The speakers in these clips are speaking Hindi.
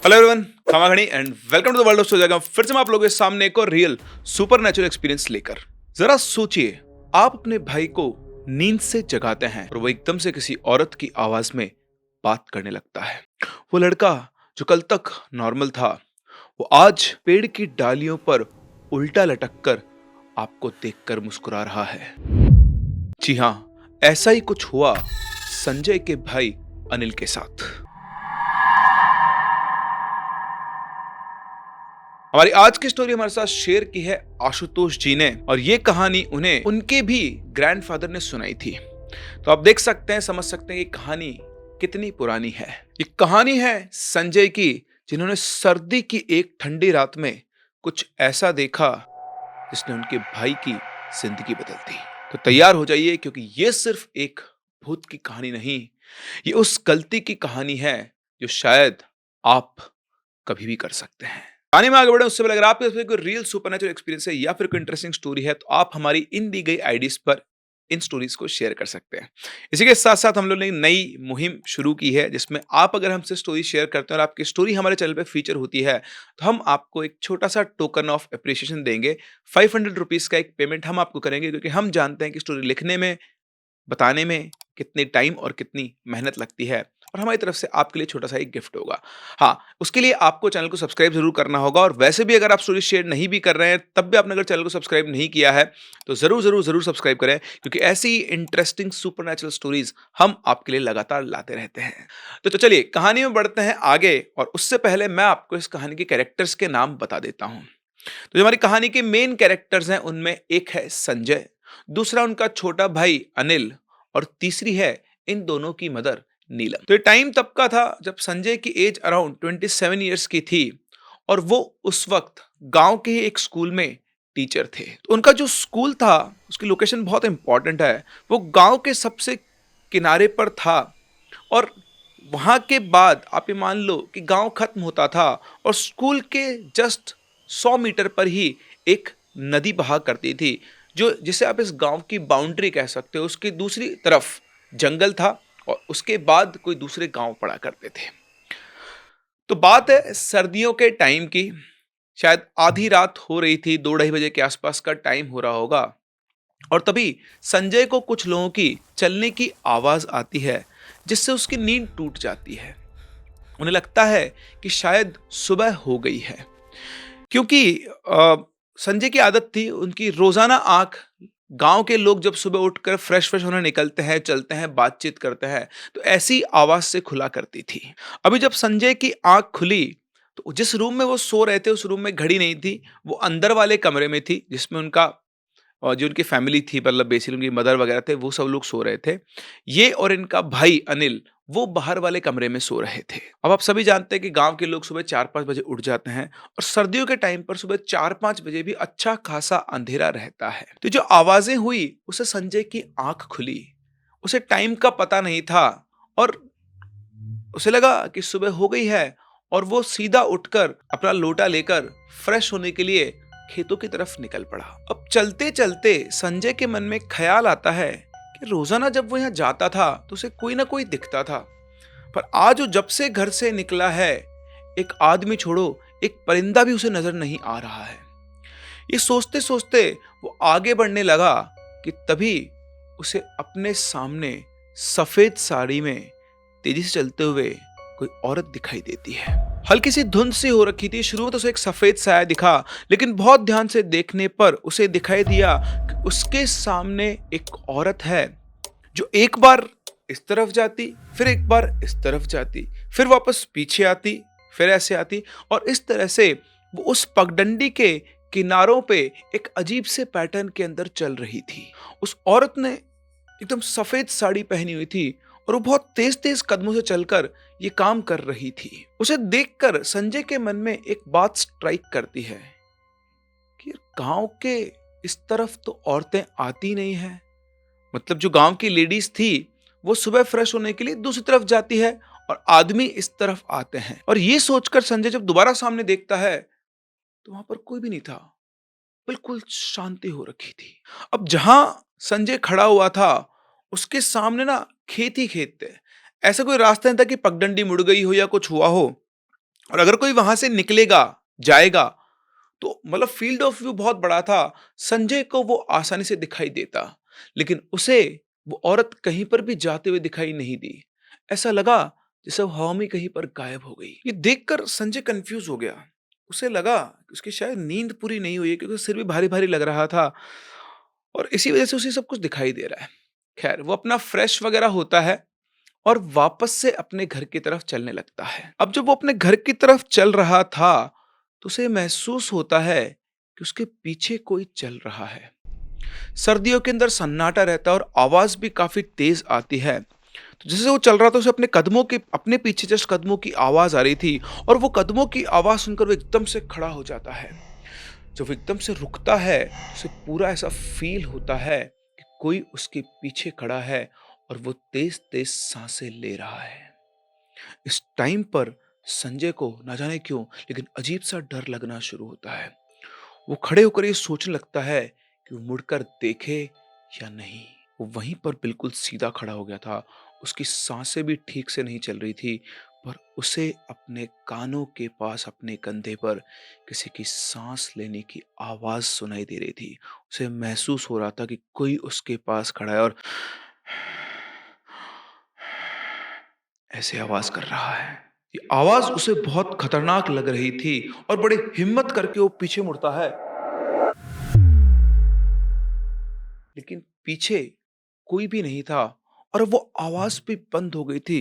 हेलो एवरीवन, खमाखणी and welcome to the world of सोजागम। फिर से मैं आप लोगों के सामने एक और रियल सुपर नेचुरल एक्सपीरियंस लेकर। जरा सोचिए, आप अपने भाई को नींद से जगाते हैं और वो एकदम से किसी औरत की आवाज में बात करने लगता है। वो लड़का जो कल तक नॉर्मल था, वो आज पेड़ की डालियों पर उल्टा लटक कर आपको देखकर मुस्कुरा रहा है। जी हाँ, ऐसा ही कुछ हुआ संजय के भाई अनिल के साथ। हमारी आज की स्टोरी हमारे साथ शेयर की है आशुतोष जी ने, और ये कहानी उन्हें उनके भी ग्रैंडफादर ने सुनाई थी। तो आप देख सकते हैं, समझ सकते हैं कि कहानी कितनी पुरानी है। ये कहानी है संजय की, जिन्होंने सर्दी की एक ठंडी रात में कुछ ऐसा देखा जिसने उनके भाई की जिंदगी बदल दी। तो तैयार हो जाइए, क्योंकि ये सिर्फ एक भूत की कहानी नहीं, ये उस गलती की कहानी है जो शायद आप कभी भी कर सकते हैं। कहानी में आगे बढ़े उससे पहले अगर आपके पास कोई रियल सुपरनेचुरल एक्सपीरियंस है या फिर कोई इंटरेस्टिंग स्टोरी है, तो आप हमारी इन दी गई आईडीज पर इन स्टोरीज को शेयर कर सकते हैं। इसी के साथ साथ हम लोग ने नई मुहिम शुरू की है, जिसमें आप अगर हमसे स्टोरी शेयर करते हैं और आपकी स्टोरी हमारे चैनल पे फीचर होती है, तो हम आपको एक छोटा सा टोकन ऑफ अप्रिसिएशन देंगे। 500 रुपीज का एक पेमेंट हम आपको करेंगे, क्योंकि हम जानते हैं कि स्टोरी लिखने में, बताने में कितने टाइम और कितनी मेहनत लगती है, और हमारी तरफ से आपके लिए छोटा सा एक गिफ्ट होगा। हाँ, उसके लिए आपको चैनल को सब्सक्राइब जरूर करना होगा। और वैसे भी अगर आप स्टोरी शेयर नहीं भी कर रहे हैं, तब भी आपने अगर चैनल को सब्सक्राइब नहीं किया है, तो जरूर जरूर जरूर सब्सक्राइब करें, क्योंकि ऐसी इंटरेस्टिंग सुपरनैचुरल स्टोरीज हम आपके लिए लगातार लाते रहते हैं। तो चलिए कहानी में बढ़ते हैं आगे, और उससे पहले मैं आपको इस कहानी के कैरेक्टर्स के नाम बता देता हूं। तो जो हमारी कहानी के मेन कैरेक्टर्स हैं, उनमें एक है संजय, दूसरा उनका छोटा भाई अनिल, और तीसरी है इन दोनों की मदर नीलम। तो ये टाइम तब का था जब संजय की एज अराउंड 27 ईयर्स की थी, और वो उस वक्त गांव के ही एक स्कूल में टीचर थे। तो उनका जो स्कूल था, उसकी लोकेशन बहुत इंपॉर्टेंट है। वो गांव के सबसे किनारे पर था, और वहां के बाद आप ये मान लो कि गांव खत्म होता था, और स्कूल के जस्ट 100 मीटर पर ही एक नदी बहा करती थी, जो जिसे आप इस गांव की बाउंड्री कह सकते हो। उसकी दूसरी तरफ जंगल था, और उसके बाद कोई दूसरे गांव पड़ा करते थे। तो बात है सर्दियों के टाइम की, शायद आधी रात हो रही थी, 2-2:30 बजे के आसपास का टाइम हो रहा होगा, और तभी संजय को कुछ लोगों की चलने की आवाज आती है, जिससे उसकी नींद टूट जाती है। उन्हें लगता है कि शायद सुबह हो गई है, क्योंकि संजय की आदत थी, उनकी रोजाना आंख, गांव के लोग जब सुबह उठकर फ्रेश फ्रेश होने निकलते हैं, चलते हैं, बातचीत करते हैं, तो ऐसी आवाज से खुला करती थी। अभी जब संजय की आंख खुली, तो जिस रूम में वो सो रहे थे, उस रूम में घड़ी नहीं थी। वो अंदर वाले कमरे में थी, जिसमें उनका और जो उनकी फैमिली थी, मतलब बेसिकली उनकी मदर वगैरह थे, वो सब लोग सो रहे थे। ये और इनका भाई अनिल, वो बाहर वाले कमरे में सो रहे थे। अब आप सभी जानते हैं कि गांव के लोग सुबह 4-5 बजे उठ जाते हैं, और सर्दियों के टाइम पर सुबह 4-5 बजे भी अच्छा खासा अंधेरा रहता है। तो जो आवाजें हुई, उसे संजय की आंख खुली। उसे टाइम का पता नहीं था, और उसे लगा कि सुबह हो गई है, और वो सीधा उठकर अपना लोटा लेकर फ्रेश होने के लिए खेतों की तरफ निकल पड़ा। अब चलते चलते संजय के मन में ख्याल आता है कि रोजाना जब वो यहाँ जाता था, तो उसे कोई ना कोई दिखता था, पर आज वो जब से घर से निकला है, एक आदमी छोड़ो, एक परिंदा भी उसे नजर नहीं आ रहा है। ये सोचते सोचते वो आगे बढ़ने लगा कि तभी उसे अपने सामने सफेद साड़ी में तेजी से चलते हुए कोई औरत दिखाई देती है। हल्की सी धुंध सी हो रखी थी। शुरू में तो उसे एक सफेद साया दिखा, लेकिन बहुत ध्यान से देखने पर उसे दिखाई दिया कि उसके सामने एक औरत है, जो एक बार इस तरफ जाती, फिर एक बार इस तरफ जाती, फिर वापस पीछे आती, फिर ऐसे आती, और इस तरह से वो उस पगडंडी के किनारों पे एक अजीब से पैटर्न के अंदर चल रही थी। उस औरत ने एकदम सफेद साड़ी पहनी हुई थी, और वो बहुत तेज तेज कदमों से चलकर ये काम कर रही थी। उसे देखकर संजय के मन में एक बात स्ट्राइक करती है कि गांव के इस तरफ तो औरतें आती नहीं हैं। मतलब जो गांव की लेडीज थी, वो सुबह फ्रेश होने के लिए दूसरी तरफ जाती है, और आदमी इस तरफ आते हैं। और ये सोचकर संजय जब दोबारा सामने देखता है, तो वहां पर कोई भी नहीं था। बिल्कुल शांति हो रखी थी। अब जहां संजय खड़ा हुआ था, उसके सामने ना खेत ही खेत थे। ऐसा कोई रास्ता नहीं था कि पगडंडी मुड़ गई हो या कुछ हुआ हो। और अगर कोई वहां से निकलेगा, जाएगा, तो मतलब फील्ड ऑफ व्यू बहुत बड़ा था। संजय को वो आसानी से दिखाई देता, लेकिन उसे वो औरत कहीं पर भी जाते हुए दिखाई नहीं दी। ऐसा लगा जैसे वो हवा में कहीं पर गायब हो गई। ये देखकर संजय कंफ्यूज हो गया। उसे लगा कि उसकी शायद नींद पूरी नहीं हुई है, क्योंकि सिर भी भारी भारी लग रहा था और इसी वजह से उसे सब कुछ दिखाई दे रहा है। खैर, वो अपना फ्रेश वगैरह होता है और वापस से अपने घर की तरफ चलने लगता है। अब जब वो अपने घर की तरफ चल रहा था, तो उसे महसूस होता है कि उसके पीछे कोई चल रहा है। सर्दियों के अंदर सन्नाटा रहता है और आवाज भी काफी तेज आती है। तो जैसे वो चल रहा था, उसे अपने पीछे जस्ट कदमों की आवाज आ रही थी और वो कदमों की आवाज सुनकर वो एकदम से खड़ा हो जाता है। जब वो एकदम से रुकता है, तो उसे पूरा ऐसा फील होता है कि कोई उसके पीछे खड़ा है और वो तेज तेज सांसें ले रहा है। इस टाइम पर संजय को ना जाने क्यों, लेकिन अजीब सा डर लगना शुरू होता है। वो खड़े होकर ये सोचने लगता है कि वो मुड़कर देखे या नहीं। वो वहीं पर बिल्कुल सीधा खड़ा हो गया था। उसकी सांसें भी ठीक से नहीं चल रही थी, पर उसे अपने कानों के पास, अपने कंधे पर किसी की सांस लेने की आवाज सुनाई दे रही थी। उसे महसूस हो रहा था कि कोई उसके पास खड़ा है और ऐसे आवाज कर रहा है। ये आवाज उसे बहुत खतरनाक लग रही थी और बड़ी हिम्मत करके वो पीछे मुड़ता है, लेकिन पीछे कोई भी नहीं था और वो आवाज भी बंद हो गई थी।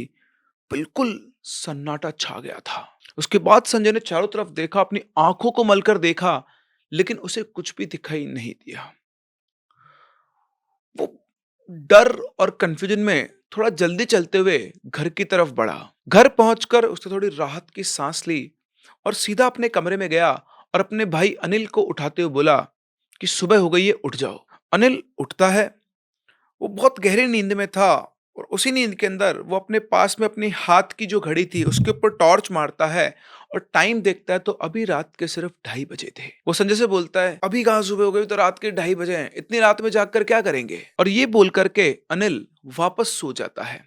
बिल्कुल सन्नाटा छा गया था। उसके बाद संजय ने चारों तरफ देखा, अपनी आंखों को मलकर देखा, लेकिन उसे कुछ भी दिखाई नहीं दिया। वो डर और कंफ्यूजन में थोड़ा जल्दी चलते हुए घर की तरफ बढ़ा। घर पहुंचकर उसने थोड़ी राहत की सांस ली और सीधा अपने कमरे में गया और अपने भाई अनिल को उठाते हुए बोला कि सुबह हो गई है, उठ जाओ। अनिल उठता है। वो बहुत गहरी नींद में था और उसी नींद के अंदर वो अपने पास में अपनी हाथ की जो घड़ी थी उसके ऊपर टॉर्च मारता है और टाइम देखता है तो अभी रात के सिर्फ 2:30 बजे थे। वो संजय से बोलता है, अभी कहाँ सुबह हो गई, तो रात के 2:30 बजे हैं, इतनी रात में जाग कर क्या करेंगे। और ये बोल करके अनिल वापस सो जाता है।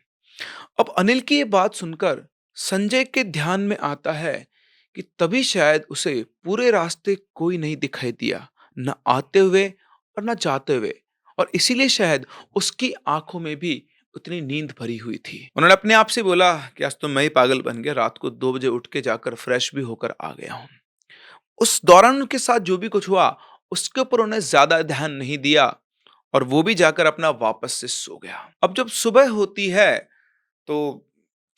अब अनिल की ये बात सुनकर संजय के ध्यान में आता है कि तभी शायद उसे पूरे रास्ते कोई नहीं दिखाई दिया, न आते हुए और न जाते हुए, और इसीलिए शायद उसकी आंखों में भी उतनी नींद भरी हुई थी। उन्होंने अपने आप से बोला कि आज तो मैं ही पागल बन गया, रात को 2 बजे उठ के जाकर फ्रेश भी होकर आ गया हूं। उस दौरान उनके साथ जो भी कुछ हुआ उसके ऊपर उन्हें ज्यादा ध्यान नहीं दिया और वो भी जाकर अपना वापस से सो गया। अब जब सुबह होती है तो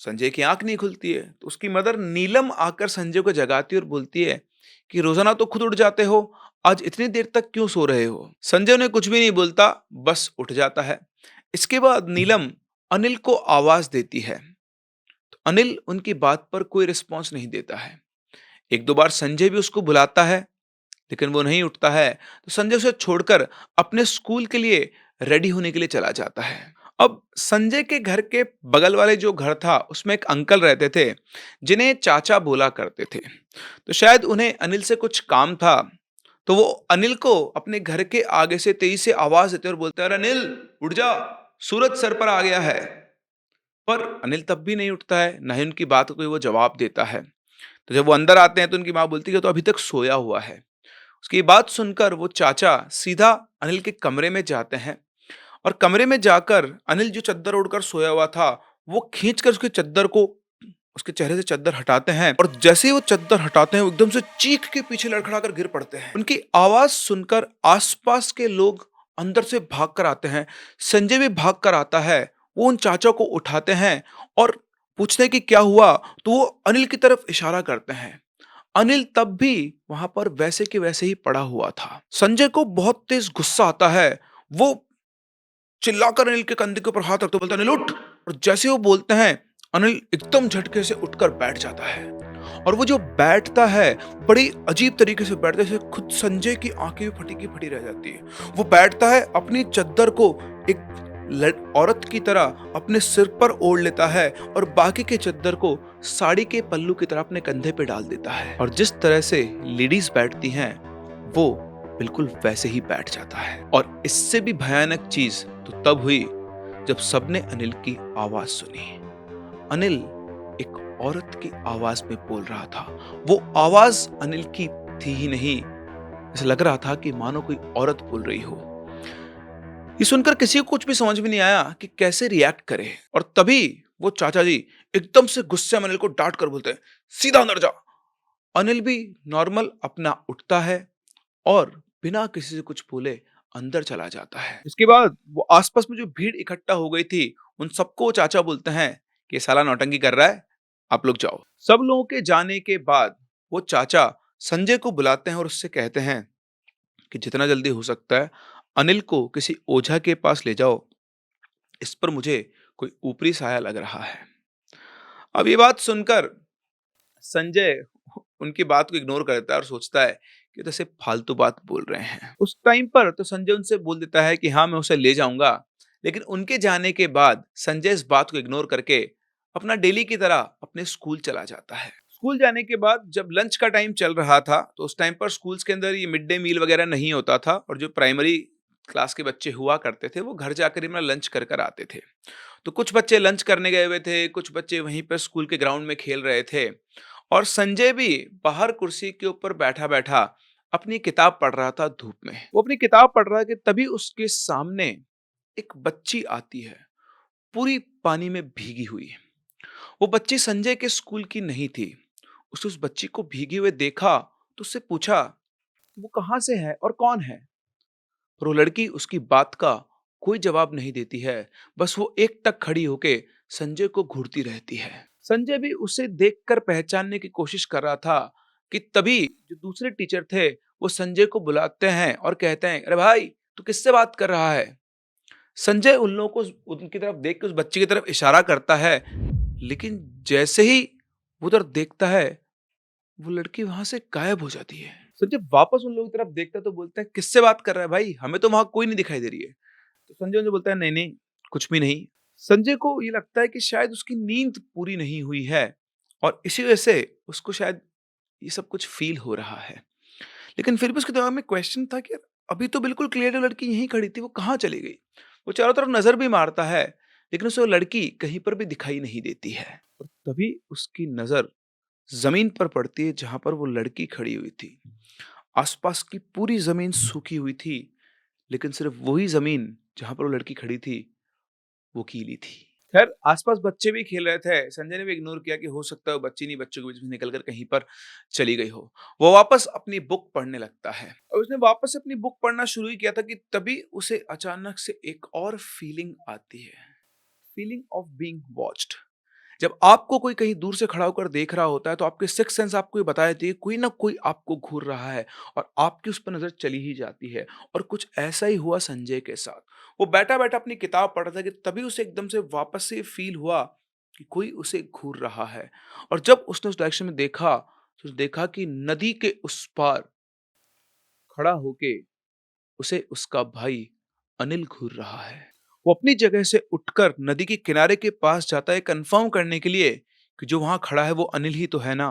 संजय की आंख नहीं खुलती है, तो उसकी मदर नीलम आकर संजय को जगाती है और बोलती है कि रोजाना तो खुद उठ जाते हो, आज इतनी देर तक क्यों सो रहे हो। संजय उन्हें कुछ भी नहीं बोलता, बस उठ जाता है। इसके बाद नीलम अनिल को आवाज देती है, तो अनिल उनकी बात पर कोई रिस्पॉन्स नहीं देता है। एक दो बार संजय भी उसको बुलाता है, लेकिन वो नहीं उठता है। तो संजय उसे छोड़कर अपने स्कूल के लिए रेडी होने के लिए चला जाता है। अब संजय के घर के बगल वाले जो घर था उसमें एक अंकल रहते थे जिन्हें चाचा बोला करते थे। तो शायद उन्हें अनिल से कुछ काम था, तो वो अनिल को अपने घर के आगे से तेजी से आवाज देते और बोलते हैं, अरे अनिल उठ जा, सूरज सर पर आ गया है। पर अनिल तब भी नहीं उठता है, ना ही उनकी बात को कोई वो जवाब देता है। तो जब वो अंदर आते हैं तो उनकी माँ बोलती है कि तो अभी तक सोया हुआ है। उसकी बात सुनकर वो चाचा सीधा अनिल के कमरे में जाते हैं और कमरे में जाकर अनिल जो चद्दर ओढ़कर सोया हुआ था वो खींचकर उसके चद्दर को, उसके चेहरे से चद्दर हटाते हैं और जैसे ही वो चद्दर हटाते हैं वो एकदम से चीख के पीछे लड़खड़ाकर गिर पड़ते हैं। उनकी आवाज सुनकर आसपास के लोग अंदर से भाग कर आते हैं। संजय भी भाग कर आता है। वो उन चाचा को उठाते हैं और पूछते हैं कि क्या हुआ, तो वो अनिल की तरफ इशारा करते हैं। अनिल तब भी वहां पर वैसे के वैसे ही पड़ा हुआ था। संजय को बहुत तेज गुस्सा आता है। वो चिल्लाकर अनिल के कंधे के ऊपर हाथ रखते बोलता है, अनिल उठ। और जैसे वो बोलते हैं अनिल एकदम झटके से उठकर बैठ जाता है और वो जो बैठता है बड़ी अजीब तरीके से बैठता है, जैसे खुद संजय की आंखें भी फटी की फटी रह जाती है। वो बैठता है, अपनी चद्दर को एक औरत की तरह अपने सिर पर ओढ़ लेता है और बाकी के चद्दर को साड़ी के पल्लू की तरह अपने कंधे पे डाल देता है और जिस तरह से लेडीज बैठती हैं वो बिल्कुल वैसे ही बैठ जाता है। और इससे भी भयानक चीज तो तब हुई जब सबने अनिल की आवाज सुनी। अनिल एक औरत की आवाज में बोल रहा था। वो आवाज अनिल की थी ही नहीं, ऐसा लग रहा था कि मानो कोई औरत बोल रही हो। ये सुनकर किसी को कुछ भी समझ में नहीं आया कि कैसे रिएक्ट करे, और तभी वो चाचा जी एकदम से गुस्से में अनिल को डांट कर बोलते हैं, सीधा अंदर जा। अनिल भी नॉर्मल अपना उठता है और बिना किसी से कुछ बोले अंदर चला जाता है। इसके बाद वो आसपास में जो भीड़ इकट्ठा हो गई थी, उन सबको चाचा बोलते हैं कि ये साला नौटंकी कर रहा है, आप लोग जाओ। सब लोगों के जाने के बाद वो चाचा संजय को बुलाते हैं और उससे कहते हैं कि जितना जल्दी हो सकता है अनिल को किसी ओझा के पास ले जाओ, इस पर मुझे कोई ऊपरी साया लग रहा है। अब ये बात सुनकर संजय उनकी बात को इग्नोर करता है और सोचता है कि तो सिर्फ फालतू बात बोल रहे हैं। उस टाइम पर तो संजय उनसे बोल देता है कि हाँ मैं उसे ले जाऊंगा, लेकिन उनके जाने के बाद संजय इस बात को इग्नोर करके अपना डेली की तरह अपने स्कूल चला जाता है। स्कूल जाने के बाद जब लंच का टाइम चल रहा था, तो उस टाइम पर स्कूल्स के अंदर ये मिड डे मील वगैरह नहीं होता था, और जो प्राइमरी क्लास के बच्चे हुआ करते थे वो घर जाकर ही अपना लंच कर कर आते थे। तो कुछ बच्चे लंच करने गए हुए थे, कुछ बच्चे वहीं पर स्कूल के ग्राउंड में खेल रहे थे, और संजय भी बाहर कुर्सी के ऊपर बैठा बैठा अपनी किताब पढ़ रहा था धूप में। वो अपनी किताब पढ़ रहा है कि तभी उसके सामने एक बच्ची आती है, पूरी पानी में भीगी हुई। वो बच्ची संजय के स्कूल की नहीं थी। उसने उस बच्ची को भीगे हुए देखा तो उससे पूछा वो कहाँ से है और कौन है। पर वो लड़की उसकी बात का कोई जवाब नहीं देती है, बस वो एकटक खड़ी होके संजय को घूरती रहती है। संजय भी उसे देखकर पहचानने की कोशिश कर रहा था कि तभी जो दूसरे टीचर थे वो संजय को बुलाते हैं और कहते हैं, अरे भाई तू किससे बात कर रहा है। संजय उन लोगों को उनकी तरफ देख के उस बच्चे की तरफ इशारा करता है, लेकिन जैसे ही वो उधर देखता है वो लड़की वहां से गायब हो जाती है। संजय वापस उन लोगों की तरफ देखता है तो बोलता है, किससे बात कर रहा है भाई, हमें तो वहां कोई नहीं दिखाई दे रही है। तो संजय उनसे बोलता है, नहीं नहीं कुछ भी नहीं। संजय को ये लगता है कि शायद उसकी नींद पूरी नहीं हुई है और इसी वजह से उसको शायद ये सब कुछ फील हो रहा है। लेकिन फिर भी उसके दिमाग में क्वेश्चन था कि यार अभी तो बिल्कुल क्लियर है लड़की यहीं खड़ी थी, वो कहाँ चली गई। वो चारों तरफ नजर भी मारता है, लेकिन उसे वो लड़की कहीं पर भी दिखाई नहीं देती है। और तभी उसकी नजर जमीन पर पड़ती है जहां पर वो लड़की खड़ी हुई थी। आसपास की पूरी जमीन सूखी हुई थी, लेकिन सिर्फ वही जमीन जहां पर वो लड़की खड़ी थी वो गीली थी। खैर आसपास बच्चे भी खेल रहे थे, संजय ने भी इग्नोर किया कि हो सकता है वो बच्ची नहीं बच्चों के बीच में निकलकर कहीं पर चली गई हो। वो वापस अपनी बुक पढ़ने लगता है और उसने वापस अपनी बुक पढ़ना शुरू ही किया था कि तभी उसे अचानक से एक और फीलिंग आती है, फीलिंग ऑफ बीइंग वॉच्ड। जब आपको कोई कहीं दूर से खड़ा होकर देख रहा होता है तो आपके सिक्स सेंस आपको ये बता देती है कोई ना कोई आपको घूर रहा है, और आपकी उस पर नजर चली ही जाती है। और कुछ ऐसा ही हुआ संजय के साथ। वो बैठा बैठा अपनी किताब पढ़ रहा था कि तभी उसे एकदम से वापस से फील हुआ कि कोई उसे घूर रहा है। और जब उसने उस डायरेक्शन में देखा तो देखा कि नदी के उस पार खड़ा होके उसे उसका भाई अनिल घूर रहा है। वो अपनी जगह से उठकर नदी के किनारे के पास जाता है कंफर्म करने के लिए कि जो वहां खड़ा है वो अनिल ही तो है ना।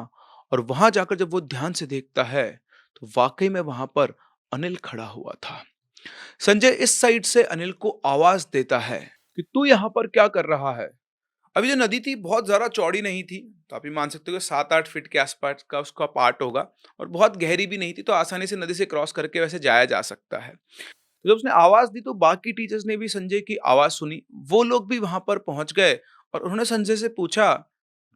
और वहां जाकर जब वो ध्यान से देखता है तो वाकई में वहां पर अनिल खड़ा हुआ था। संजय इस साइड से अनिल को आवाज देता है कि तू यहाँ पर क्या कर रहा है। अभी जो नदी थी बहुत ज्यादा चौड़ी नहीं थी, तो आप ये मान सकते हो कि 7-8 फीट के आसपास का उसका पार्ट होगा, और बहुत गहरी भी नहीं थी, तो आसानी से नदी से क्रॉस करके वैसे जाया जा सकता है। तो जब उसने आवाज दी तो बाकी टीचर्स ने भी संजय की आवाज सुनी, वो लोग भी वहां पर पहुंच गए और उन्होंने संजय से पूछा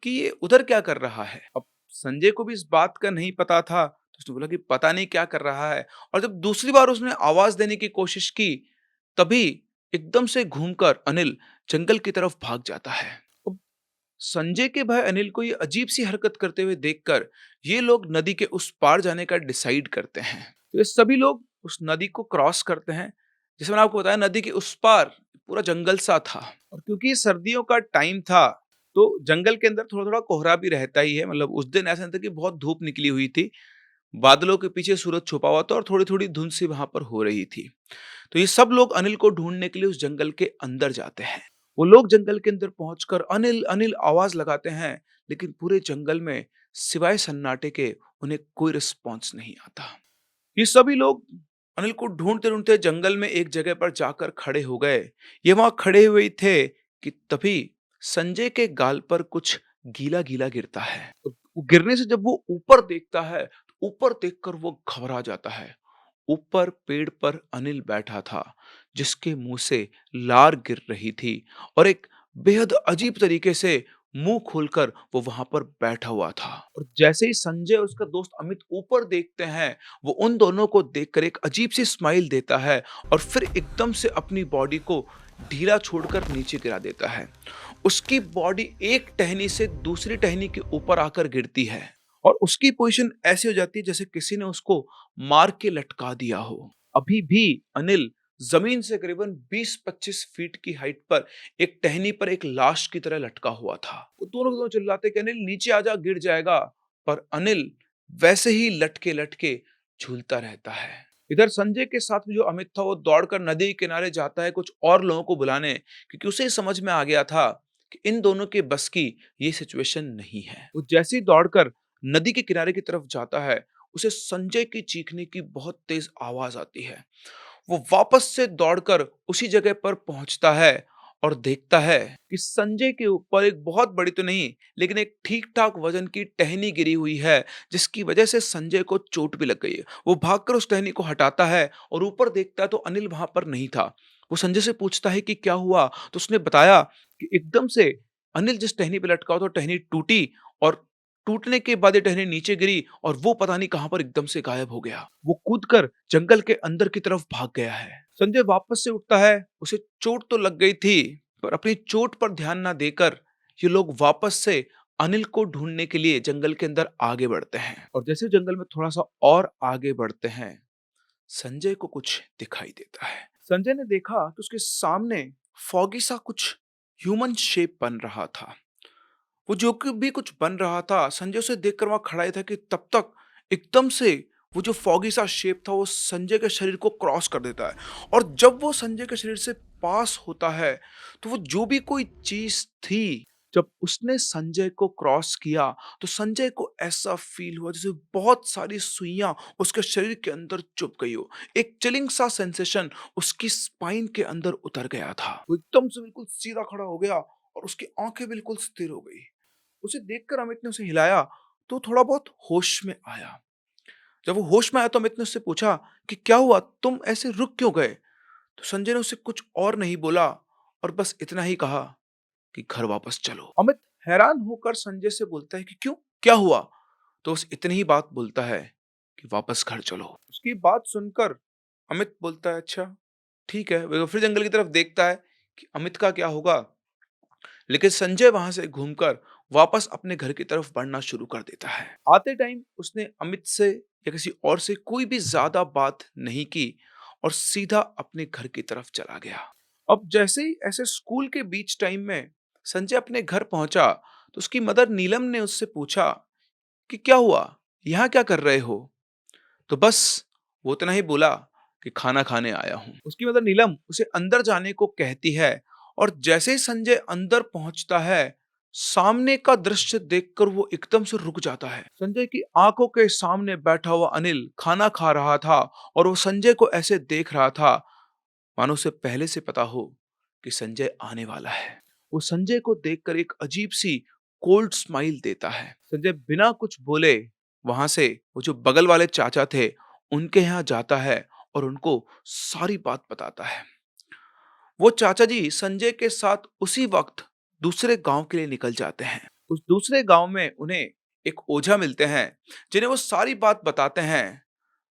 कि ये उधर क्या कर रहा है। अब संजय को भी इस बात का नहीं पता था, तो उसने बोला कि पता नहीं क्या कर रहा है। और जब दूसरी बार उसने आवाज देने की कोशिश की तभी एकदम से घूमकर अनिल जंगल की तरफ भाग जाता है। अब संजय के भाई अनिल को ये अजीब सी हरकत करते हुए देखकर ये लोग नदी के उस पार जाने का डिसाइड करते हैं। तो ये सभी लोग उस नदी को क्रॉस करते हैं। जैसे मैंने आपको बताया नदी के उस पार पूरा जंगल सा था, और क्योंकि सर्दियों का टाइम था तो जंगल के अंदर थोड़ा थोड़ा कोहरा भी रहता ही है। मतलब उस दिन ऐसा नहीं था कि बहुत धूप निकली हुई थी, बादलों के पीछे सूरज छुपा हुआ था और थोड़ी थोड़ी धुंध सी वहां पर हो रही थी। तो ये सब लोग अनिल को ढूंढने के लिए उस जंगल के अंदर जाते हैं। वो लोग जंगल के अंदर पहुंचकर अनिल अनिल आवाज लगाते हैं, लेकिन पूरे जंगल में सिवाय सन्नाटे के उन्हें कोई रिस्पॉन्स नहीं आता। ये सभी लोग अनिल को ढूंढते ढूंढते जंगल में एक जगह पर जाकर खड़े हो गए। ये वहां खड़े हुए थे कि तभी संजय के गाल पर कुछ गीला गीला गिरता है। वो गिरने से जब वो ऊपर देखता है, तो ऊपर देखकर वो घबरा जाता है। ऊपर पेड़ पर अनिल बैठा था, जिसके मुंह से लार गिर रही थी और एक बेहद अजीब तरीके से मुंह खोलकर वो वहां पर बैठा हुआ था। और जैसे ही संजय और उसका दोस्त अमित ऊपर देखते हैं, वो उन दोनों को देखकर एक अजीब सी स्माइल देता है और फिर एकदम से अपनी बॉडी को ढीला छोड़कर नीचे गिरा देता है। उसकी बॉडी एक टहनी से दूसरी टहनी के ऊपर आकर गिरती है और उसकी पोजीशन ऐसी हो जाती है जैसे किसी ने उसको मार के लटका दिया हो। अभी भी अनिल जमीन से करीबन 20-25 फीट की हाइट पर एक टहनी पर एक लाश की तरह लटका हुआ था। वो दोनों के दोनों चिल्लाते कि अनिल नीचे आजा, गिर जाएगा। पर अनिल वैसे ही लटके लटके झूलता रहता है। इधर संजय के साथ में जो अमित था वो दौड़कर नदी के किनारे जाता है कुछ और लोगों को बुलाने, क्योंकि उसे समझ में आ गया था कि इन दोनों के बस की ये सिचुएशन नहीं है। वो जैसे ही दौड़कर नदी के किनारे की तरफ जाता है, उसे संजय की चीखने की बहुत तेज आवाज आती है। वो वापस से दौड़कर उसी जगह पर पहुंचता है और देखता है कि संजय के ऊपर एक बहुत बड़ी तो नहीं, लेकिन एक ठीक ठाक वजन की टहनी गिरी हुई है, जिसकी वजह से संजय को चोट भी लग गई है। वो भागकर उस टहनी को हटाता है और ऊपर देखता है तो अनिल वहां पर नहीं था। वो संजय से पूछता है कि क्या हुआ, तो उसने बताया कि एकदम से अनिल जिस टहनी पे लटका हुआ था, टहनी टूटी और टूटने के बाद ये टहनी नीचे गिरी और वो पता नहीं कहां पर एकदम से गायब हो गया। वो कूदकर जंगल के अंदर की तरफ भाग गया है। संजय वापस से उठता है। उसे चोट तो लग गई थी, पर अपनी चोट पर ध्यान ना देकर ये लोग वापस से अनिल को ढूंढने के लिए जंगल के अंदर आगे बढ़ते हैं। और जैसे जंगल में थोड़ा सा और आगे बढ़ते हैं, संजय को कुछ दिखाई देता है। संजय ने देखा कि उसके सामने फॉगी सा कुछ ह्यूमन शेप बन रहा था। वो जो कि भी कुछ बन रहा था, संजय उसे देखकर वहां खड़ा ही था कि तब तक एकदम से वो जो फॉगी सा शेप था वो संजय के शरीर को क्रॉस कर देता है। और जब वो संजय के शरीर से पास होता है, तो वो जो भी कोई चीज थी, जब उसने संजय को क्रॉस किया, तो संजय को ऐसा फील हुआ जैसे बहुत सारी सुइयां उसके शरीर के अंदर चुभ गई हो। एक चिलिंग सा सेंसेशन उसकी स्पाइन के अंदर उतर गया था। वो एकदम से बिल्कुल सीधा खड़ा हो गया और उसकी आंखें बिल्कुल स्थिर हो गई। उसे देखकर अमित ने उसे हिलाया, तो थोड़ा बहुत होश में आया। जब वो होश में आया तो अमित ने उससे पूछा कि क्या हुआ, तुम ऐसे रुक क्यों गए? तो संजय ने उससे कुछ और नहीं बोला और बस इतना ही कहा कि घर वापस चलो। अमित हैरान होकर संजय से बोलता है कि क्यों, क्या हुआ? तो बस इतनी ही बात बोलता है कि वापस घर चलो। उसकी बात सुनकर अमित बोलता है अच्छा ठीक है। वो फिर जंगल की तरफ देखता है कि अमित का क्या होगा, लेकिन संजय वहां से घूमकर वापस अपने घर की तरफ बढ़ना शुरू कर देता है। आते टाइम उसने अमित से या किसी और से कोई भी ज्यादा बात नहीं की और सीधा अपने घर की तरफ चला गया। अब जैसे ही ऐसे स्कूल के बीच टाइम में संजय अपने घर पहुंचा, तो उसकी मदर नीलम ने उससे पूछा कि क्या हुआ, यहाँ क्या कर रहे हो? तो बस वो इतना ही बोला कि खाना खाने आया हूं। उसकी मदर नीलम उसे अंदर जाने को कहती है और जैसे ही संजय अंदर पहुंचता है, सामने का दृश्य देखकर वो एकदम से रुक जाता है। संजय की आंखों के सामने बैठा हुआ अनिल खाना खा रहा था और वो संजय को ऐसे देख रहा था मानो उसे पहले से पता हो कि संजय आने वाला है। वो संजय को देखकर एक अजीब सी कोल्ड स्माइल देता है। संजय बिना कुछ बोले वहां से वो जो बगल वाले चाचा थे उनके यहाँ जाता है और उनको सारी बात बताता है। वो चाचा जी संजय के साथ उसी वक्त दूसरे गांव के लिए निकल जाते हैं। उस दूसरे गांव में उन्हें एक ओझा मिलते हैं, जिन्हें वो सारी बात बताते हैं।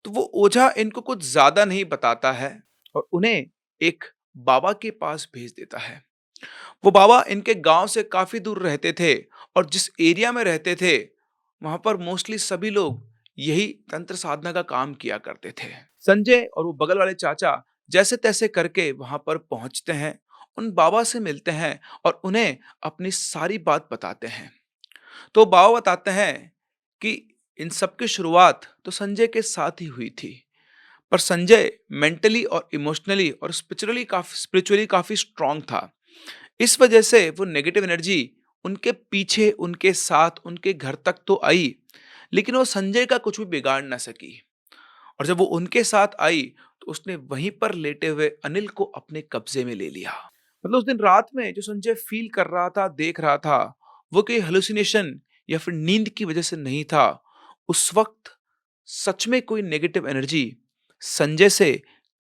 तो वो ओझा इनको कुछ ज्यादा नहीं बताता है और उन्हें एक बाबा के पास भेज देता है। वो बाबा इनके गांव से काफी दूर रहते थे और जिस एरिया में रहते थे वहां पर मोस्टली सभी लोग यही तंत्र साधना का काम किया करते थे। संजय और वो बगल वाले चाचा जैसे तैसे करके वहां पर पहुंचते हैं, उन बाबा से मिलते हैं और उन्हें अपनी सारी बात बताते हैं। तो बाबा बताते हैं कि इन सब की शुरुआत तो संजय के साथ ही हुई थी, पर संजय मेंटली और इमोशनली और स्पिरिचुअली काफी स्ट्रांग था। इस वजह से वो नेगेटिव एनर्जी उनके पीछे, उनके साथ, उनके घर तक तो आई, लेकिन वो संजय का कुछ भी बिगाड़ ना सकी। और जब वो उनके साथ आई, तो उसने वहीं पर लेटे हुए अनिल को अपने कब्जे में ले लिया। मतलब उस दिन रात में जो संजय फील कर रहा था, देख रहा था, वो कोई हेलुसिनेशन या फिर नींद की वजह से नहीं था। उस वक्त सच में कोई नेगेटिव एनर्जी संजय से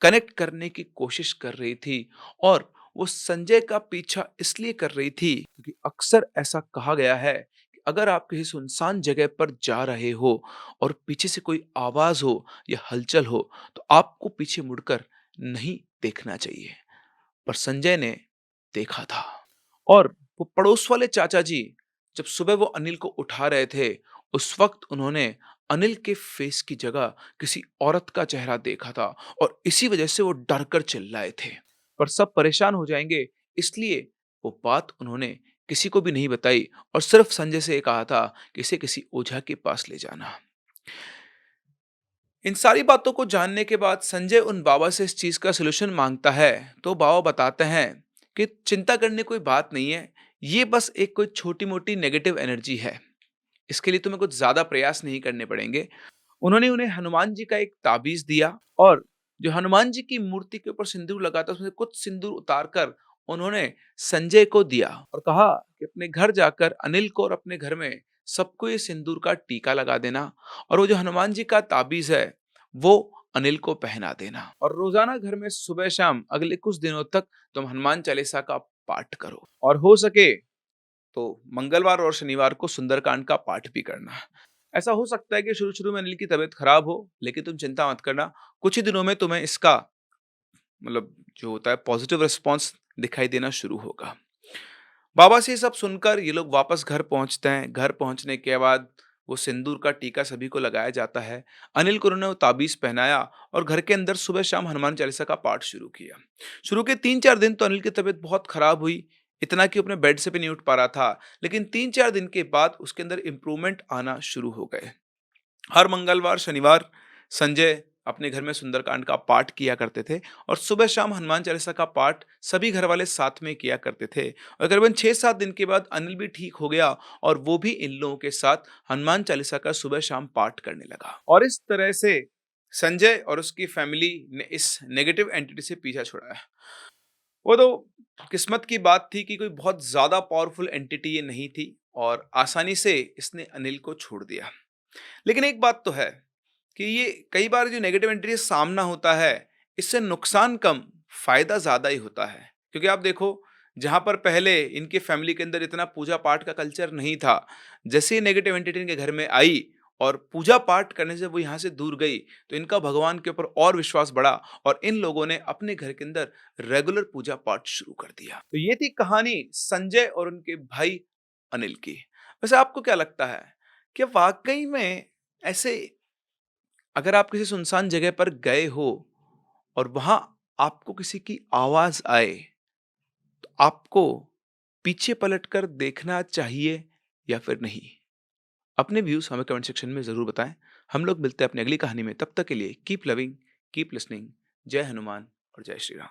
कनेक्ट करने की कोशिश कर रही थी, और वो संजय का पीछा इसलिए कर रही थी क्योंकि अक्सर ऐसा कहा गया है कि अगर आप किसी सुनसान जगह पर जा रहे हो और पीछे से कोई आवाज हो या हलचल हो, तो आपको पीछे मुड़कर नहीं देखना चाहिए। पर संजय ने देखा था, और वो पड़ोस वाले चाचा जी जब सुबह वो अनिल को उठा रहे थे, उस वक्त उन्होंने अनिल के फेस की जगह किसी औरत का चेहरा देखा था, और इसी वजह से वो डर कर चिल्लाए थे। पर सब परेशान हो जाएंगे, इसलिए वो बात उन्होंने किसी को भी नहीं बताई, और सिर्फ संजय से ये कहा था कि इसे किसी ओझा के पास ले जाना। इन सारी बातों को जानने के बाद संजय उन बाबा से इस चीज का सलूशन मांगता है, तो बाबा बताते हैं कि चिंता करने कोई बात नहीं है, ये बस एक कोई छोटी मोटी नेगेटिव एनर्जी है, इसके लिए तुम्हें कुछ ज्यादा प्रयास नहीं करने पड़ेंगे। उन्होंने उन्हें हनुमान जी का एक ताबीज दिया, और जो हनुमान जी की मूर्ति के ऊपर सिंदूर लगा था उसमें से कुछ सिंदूर उतार कर उन्होंने संजय को दिया, और कहा कि अपने घर जाकर अनिल को और अपने घर में सबको ये सिंदूर का टीका लगा देना, और वो जो हनुमान जी का ताबीज है वो अनिल को पहना देना, और रोजाना घर में सुबह शाम अगले कुछ दिनों तक तुम हनुमान चालीसा का पाठ करो, और हो सके तो मंगलवार और शनिवार को सुंदरकांड का पाठ भी करना। ऐसा हो सकता है कि शुरू-शुरू में अनिल की तबीयत खराब हो, लेकिन तुम चिंता मत करना। कुछ ही दिनों में तुम्हें इसका मतलब जो होता है पॉजिटिव रिस्पॉन्स दिखाई देना शुरू होगा। बाबा से ये सब सुनकर ये लोग वापस घर पहुंचते हैं। घर पहुंचने के बाद वो सिंदूर का टीका सभी को लगाया जाता है। अनिल को उन्होंने वो ताबीज पहनाया, और घर के अंदर सुबह शाम हनुमान चालीसा का पाठ शुरू किया। शुरू के 3-4 दिन तो अनिल की तबीयत बहुत खराब हुई, इतना कि वो अपने बेड से भी नहीं उठ पा रहा था। लेकिन 3-4 दिन के बाद उसके अंदर इम्प्रूवमेंट आना शुरू हो गए। हर मंगलवार, शनिवार संजय अपने घर में सुंदरकांड का पाठ किया करते थे, और सुबह शाम हनुमान चालीसा का पाठ सभी घर वाले साथ में किया करते थे। और करीबन 6-7 दिन के बाद अनिल भी ठीक हो गया, और वो भी इन लोगों के साथ हनुमान चालीसा का सुबह शाम पाठ करने लगा। और इस तरह से संजय और उसकी फैमिली ने इस नेगेटिव एंटिटी से पीछा छुड़ाया। वो तो किस्मत की बात थी कि कोई बहुत ज्यादा पावरफुल एंटिटी ये नहीं थी, और आसानी से इसने अनिल को छोड़ दिया। लेकिन एक बात तो है कि ये कई बार जो नेगेटिव एंट्री सामना होता है, इससे नुकसान कम, फायदा ज्यादा ही होता है। क्योंकि आप देखो, जहां पर पहले इनके फैमिली के अंदर इतना पूजा पाठ का कल्चर नहीं था, जैसे ही नेगेटिव एंटिटी इनके घर में आई और पूजा पाठ करने से वो यहाँ से दूर गई, तो इनका भगवान के ऊपर और विश्वास बढ़ा, और इन लोगों ने अपने घर के अंदर रेगुलर पूजा पाठ शुरू कर दिया। तो ये थी कहानी संजय और उनके भाई अनिल की। वैसे आपको क्या लगता है, क्या वाकई में ऐसे अगर आप किसी सुनसान जगह पर गए हो और वहां आपको किसी की आवाज आए, तो आपको पीछे पलटकर देखना चाहिए या फिर नहीं? अपने व्यूज हमें कमेंट सेक्शन में जरूर बताएं। हम लोग मिलते हैं अपनी अगली कहानी में, तब तक के लिए कीप लविंग, कीप लिसनिंग। जय हनुमान और जय श्री राम।